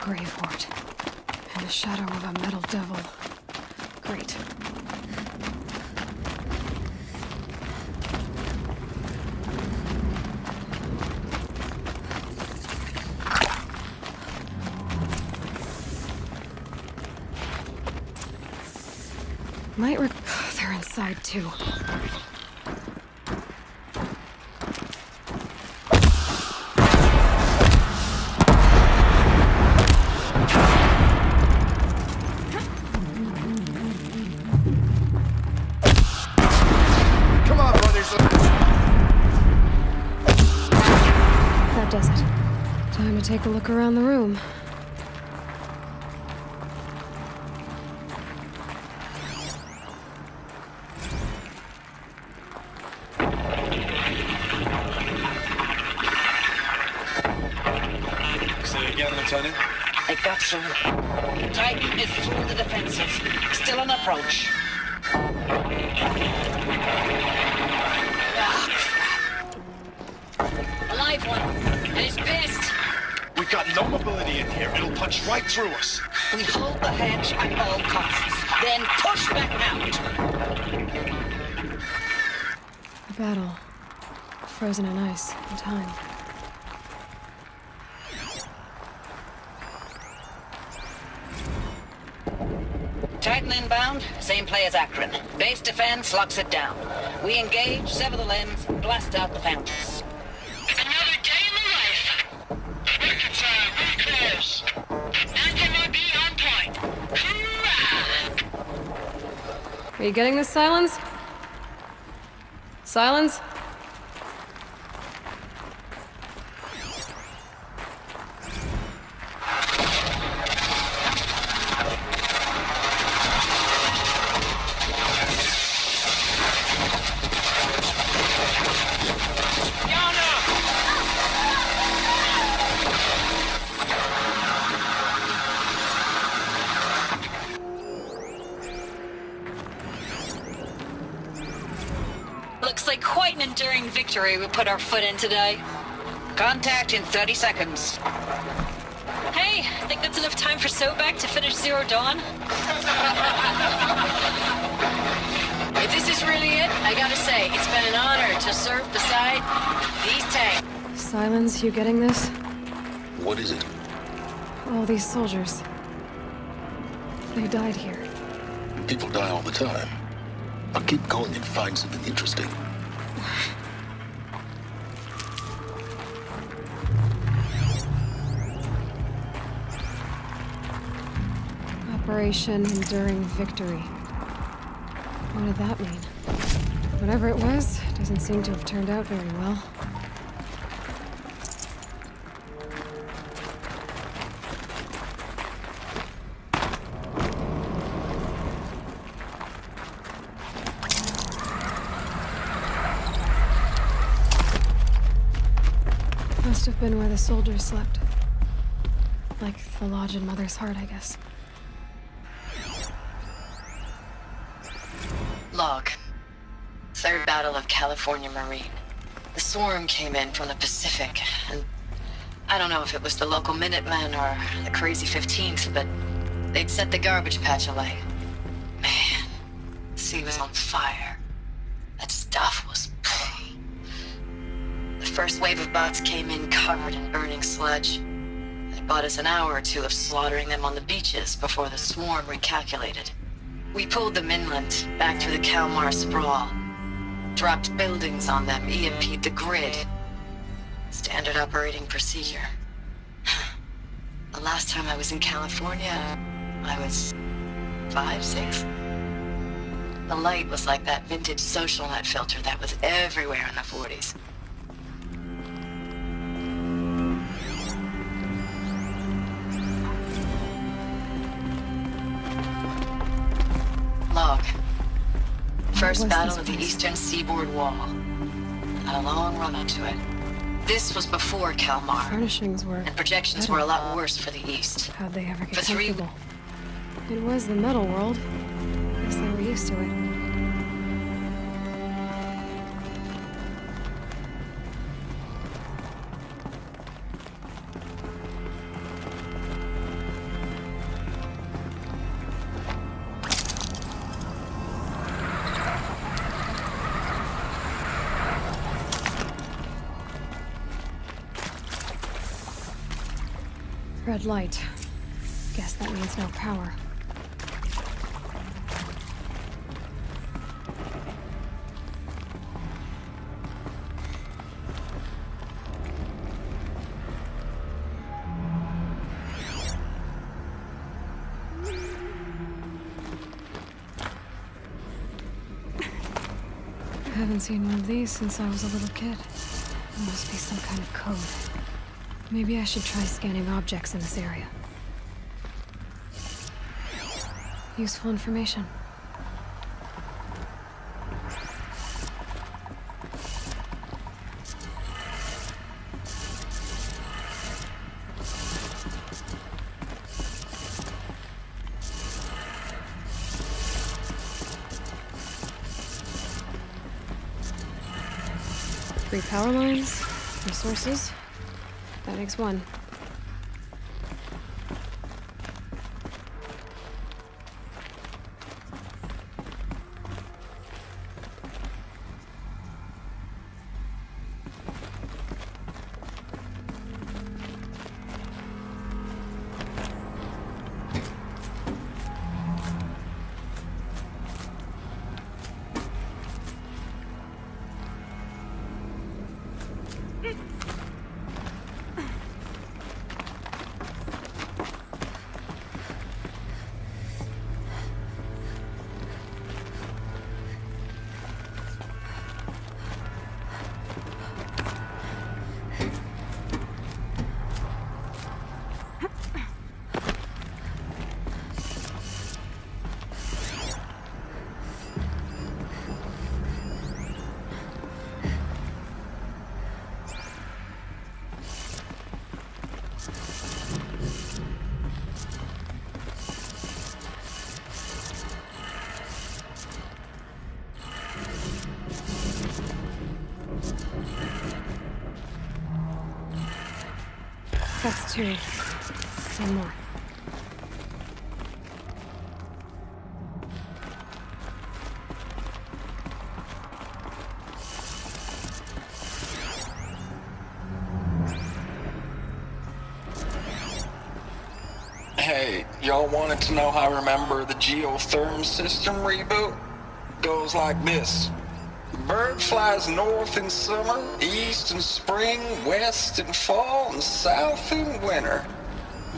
grave hoard. In the shadow of a metal devil. Great. They're inside too. Come on, brothers. That does it. Time to take a look around the room. Lieutenant? I got some. Titan is through the defenses. Still on approach. Ah, crap. A live one. And he's pissed. We've got no mobility in here. It'll punch right through us. We hold the hedge at all costs. Then push back out. A battle. Frozen in ice. In time. Titan inbound, same play as Akron. Base defense locks it down. We engage, sever the lens, blast out the fountains. Another game of life. Reconcile, very close. Anti-MIB on point. Hoorah! Are you getting this, Silence? Silence? Looks like quite an enduring victory we put our foot in today. Contact in 30 seconds. Hey, I think that's enough time for Sobek to finish Zero Dawn. If this is really it, I gotta say, it's been an honor to serve beside these tanks. Silence, you getting this? What is it? All these soldiers. They died here. People die all the time. I'll keep going and find something interesting. Operation Enduring Victory. What did that mean? Whatever it was, doesn't seem to have turned out very well. Must have been where the soldiers slept. Like the lodge in Mother's Heart, I guess. Log. Third Battle of California Marine. The swarm came in from the Pacific, and I don't know if it was the local Minutemen or the crazy 15th, but they'd set the garbage patch alight. Man, the sea was on fire. That stuff was... The first wave of bots came in covered in burning sludge. They bought us an hour or two of slaughtering them on the beaches before the swarm recalculated. We pulled them inland, back through the Kalmar sprawl. Dropped buildings on them, EMP'd the grid. Standard operating procedure. The last time I was in California, I was 5, 6. The light was like that vintage social net filter that was everywhere in the 40s. Log. First battle of the eastern seaboard wall. Had a long run up to it. This was before Kalmar. Furnishings were... And projections better. were a lot worse for the east. How'd they ever get For 3 comfortable? It was the metal world. Guess they were used to it. red light. Guess that means no power. I haven't seen one of these since I was a little kid. It must be some kind of code. Maybe I should try scanning objects in this area. Useful information. Three power lines, resources. That makes one. That's two. One more. Hey, y'all wanted to know how I remember the geotherm system reboot? Goes like this. Bird flies north in summer, east in spring, west in fall, and south in winter.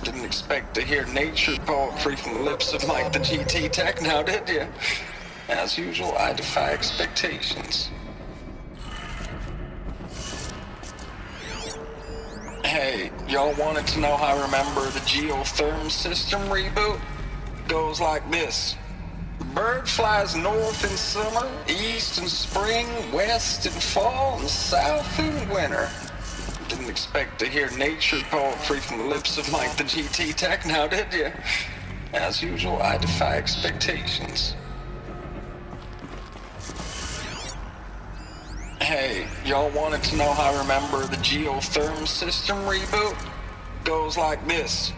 Didn't expect to hear nature poetry from the lips of Mike the GT Tech now, did you? As usual, I defy expectations. Hey, y'all wanted to know how I remember the geotherm system reboot? Goes like this. Bird flies north in summer, east in spring, west in fall, and south in winter. Didn't expect to hear nature poetry from the lips of Mike the GT Tech now, did you? As usual, I defy expectations. Hey, y'all wanted to know how I remember the geotherm system reboot? Goes like this.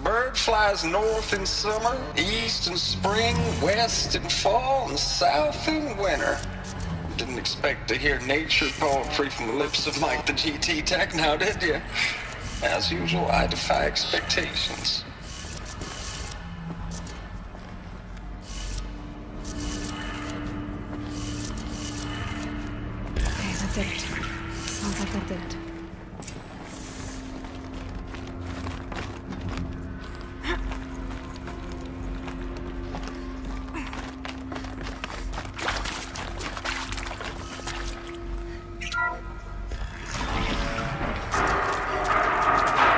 Bird flies north in summer, east in spring, west in fall, and south in winter. Didn't expect to hear nature poetry from the lips of Mike the GT Tech now, did you? As usual, I defy expectations. Okay, that did it. Sounds like that did it.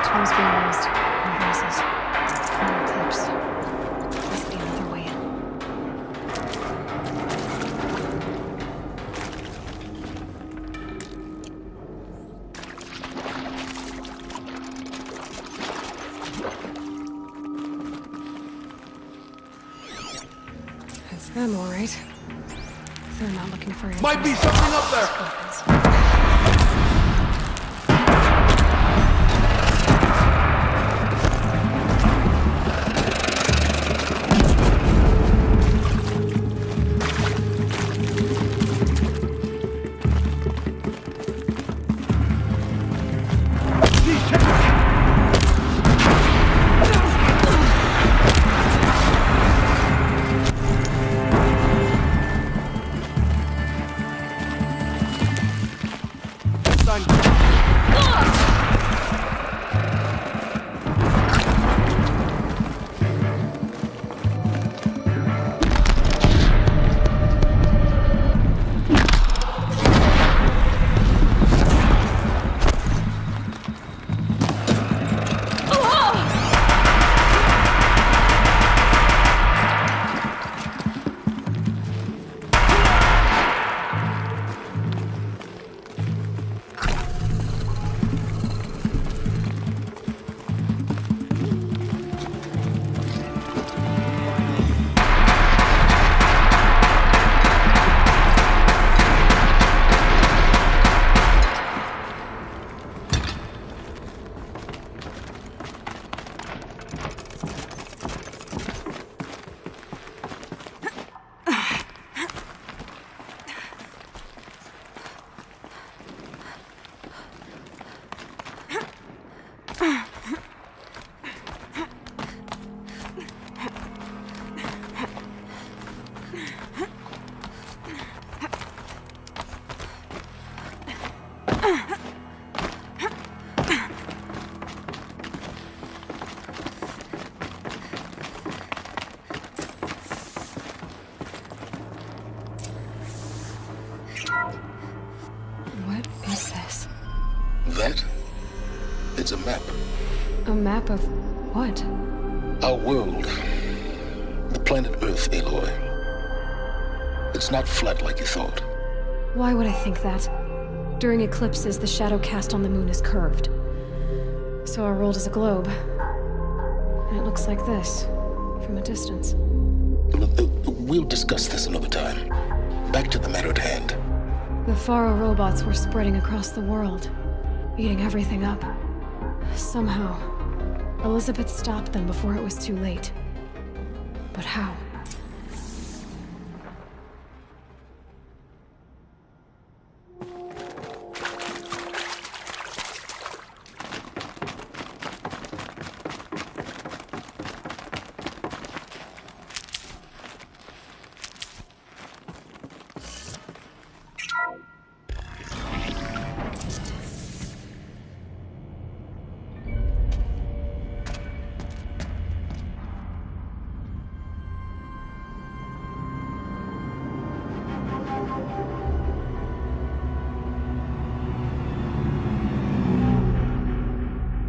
Tools being used. No voices. No clips. Must be another way in. It's them, all right. They're not looking for answers. Might be something up there! Weapons. It's a map. A map of what? Our world. The planet Earth, Aloy. It's not flat like you thought. Why would I think that? During eclipses, the shadow cast on the moon is curved. So our world is a globe. And it looks like this, from a distance. We'll discuss this another time. Back to the matter at hand. The Faro robots were spreading across the world, eating everything up. Somehow, Elizabeth stopped them before it was too late. But how?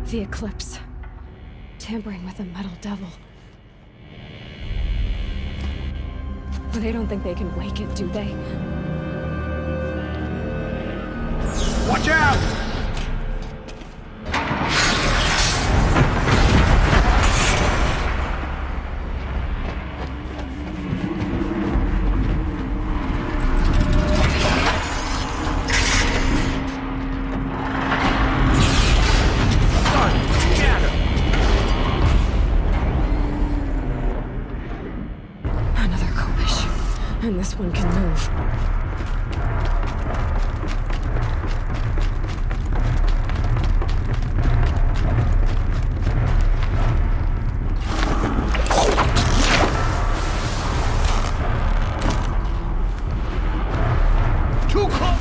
The eclipse. Tampering with the metal devil. They don't think they can wake it, do they? Watch out! Another Kobish. And this one can move. Too close!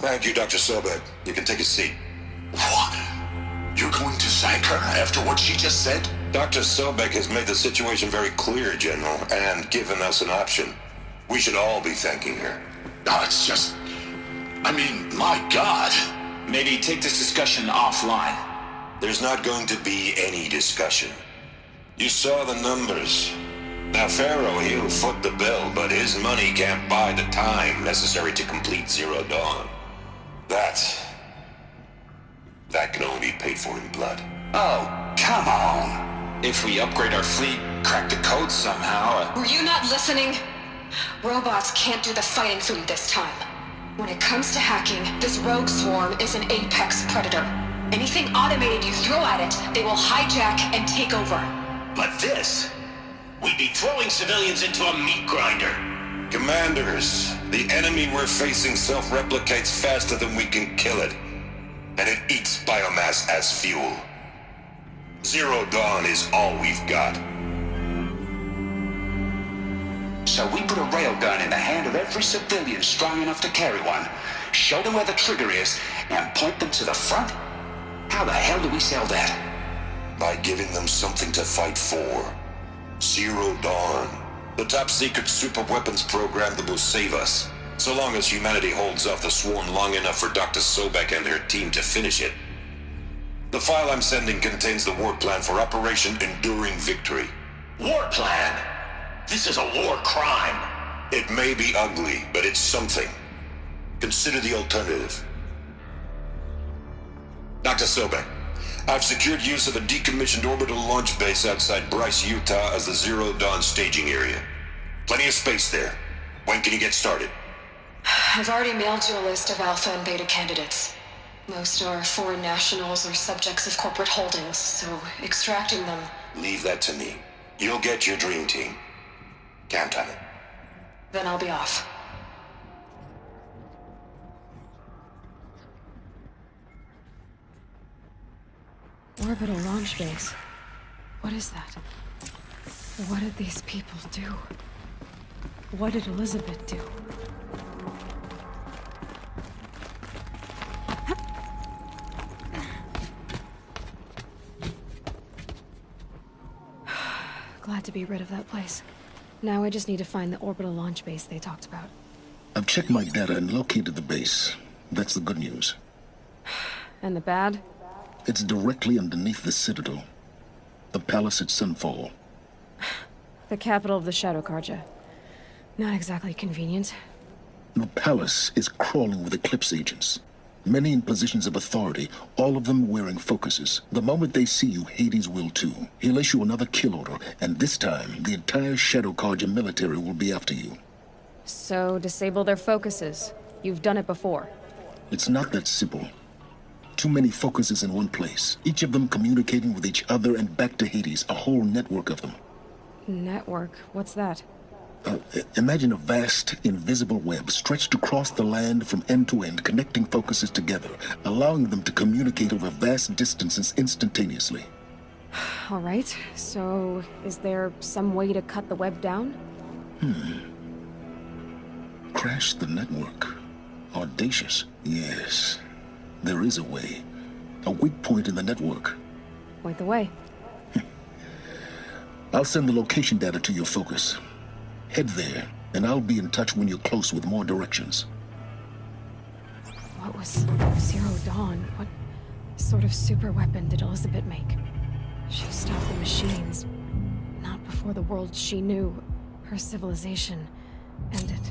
Thank you, Dr. Sobek. You can take a seat. What? You're going to thank her after what she just said? Dr. Sobek has made the situation very clear, General, and given us an option. We should all be thanking her. No, it's just... I mean, my God. Maybe take this discussion offline. There's not going to be any discussion. You saw the numbers. Now, Pharaoh, he'll foot the bill, but his money can't buy the time necessary to complete Zero Dawn. That can only be paid for in blood. Oh, come on. If we upgrade our fleet, crack the code somehow... Were you not listening? Robots can't do the fighting for you this time. When it comes to hacking, this rogue swarm is an apex predator. Anything automated you throw at it, they will hijack and take over. But this... We'd be throwing civilians into a meat grinder. Commanders, the enemy we're facing self-replicates faster than we can kill it. And it eats biomass as fuel. Zero Dawn is all we've got. So we put a railgun in the hand of every civilian strong enough to carry one, show them where the trigger is, and point them to the front? How the hell do we sell that? By giving them something to fight for. Zero Dawn. The top-secret super-weapons program that will save us. So long as humanity holds off the swarm long enough for Dr. Sobek and her team to finish it. The file I'm sending contains the war plan for Operation Enduring Victory. War plan? This is a war crime. It may be ugly, but it's something. Consider the alternative. Dr. Sobek, I've secured use of a decommissioned orbital launch base outside Bryce, Utah as the Zero Dawn staging area. Plenty of space there. When can you get started? I've already mailed you a list of alpha and beta candidates. Most are foreign nationals or subjects of corporate holdings, so extracting them... Leave that to me. You'll get your dream team. Count on it. Then I'll be off. Orbital launch base. What is that? What did these people do? What did Elizabeth do? Glad to be rid of that place. Now I just need to find the orbital launch base they talked about. I've checked my data and located the base. That's the good news. And the bad? It's directly underneath the Citadel. The palace at Sunfall. The capital of the Shadow Carja. Not exactly convenient. The palace is crawling with Eclipse agents. Many in positions of authority, all of them wearing focuses. The moment they see you, Hades will too. He'll issue another kill order, and this time, the entire Shadow Carja military will be after you. So, disable their focuses. You've done it before. It's not that simple. Too many focuses in one place, each of them communicating with each other and back to Hades, a whole network of them. Network? What's that? Imagine a vast, invisible web stretched across the land from end to end, connecting focuses together, allowing them to communicate over vast distances instantaneously. All right, so is there some way to cut the web down? Crash the network. Audacious. Yes, there is a way. A weak point in the network. Point the way. I'll send the location data to your focus. Head there, and I'll be in touch when you're close with more directions. What was Zero Dawn? What sort of super weapon did Elizabeth make? She stopped the machines. Not before the world she knew, her civilization, ended.